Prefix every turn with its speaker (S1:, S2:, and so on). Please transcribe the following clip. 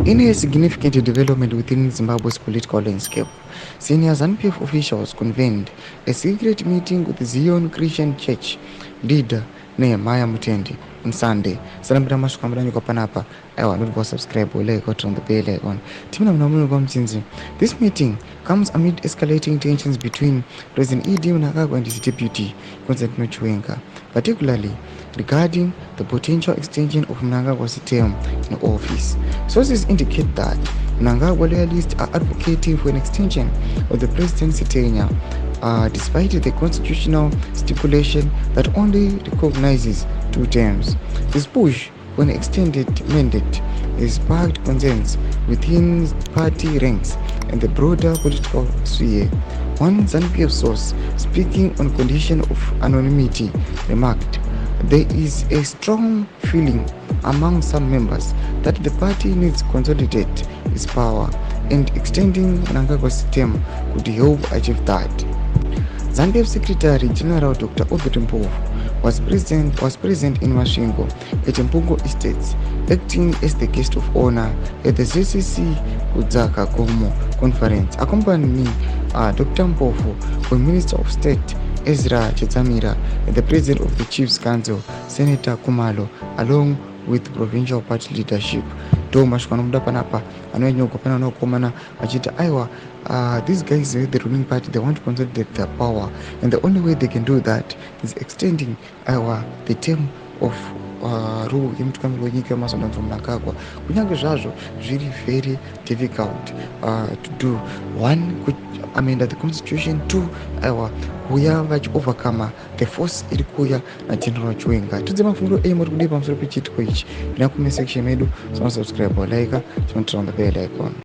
S1: In a significant development within Zimbabwe's political landscape, senior ZANU-PF officials convened a secret meeting with Zion Christian Church leader Nehemiah Mutendi on Sunday. Salambira mashukambrani kwa panapa. Ewa, don't go subscribe or like or turn the bell icon. Timina mnamuno kwa mchinzi. This meeting comes amid escalating tensions between President Mnangagwa and his deputy, Consolidate Chiwenga, particularly regarding the potential extension of Mnangagwa's term in office. Sources indicate that Mnangagwa loyalists are advocating for an extension of the presidency tenure, despite the constitutional stipulation that only recognizes 2 terms. This push for an extended mandate has sparked concerns within party ranks and the broader political sphere. One ZANU-PF source, speaking on condition of anonymity, remarked, "There is a strong feeling among some members that the party needs to consolidate its power, and extending Mnangagwa's term could help achieve that." ZANU-PF Secretary General Dr. Obert Mpofu was present in Masvingo at Mpungo Estates, acting as the guest of honor at the ZCC Kudzaka Gomo conference. Accompanying Dr. Mpofu were Minister of State Ezra Chetsamira and the President of the Chiefs Council, Senator Kumalo, along with provincial party leadership. Do mashikwana muda panapa anoenye ukopana na komana achita aiwa, these guys the ruling party, they want to consolidate their power, and the only way they can do that is extending the term of rule yemutungamiri wenyika yemaZambia from Mnangagwa. Kunyange zvazvo zviri very difficult to do. One, could amend the constitution. Two, kuya vachi-overcome the force iri kuya naGeneral Chiwenga. Tudze mafungiro muri kudii pamusoro pechitiko ichi. Ndina kume section medu, subscribe or like, turn on the bell icon.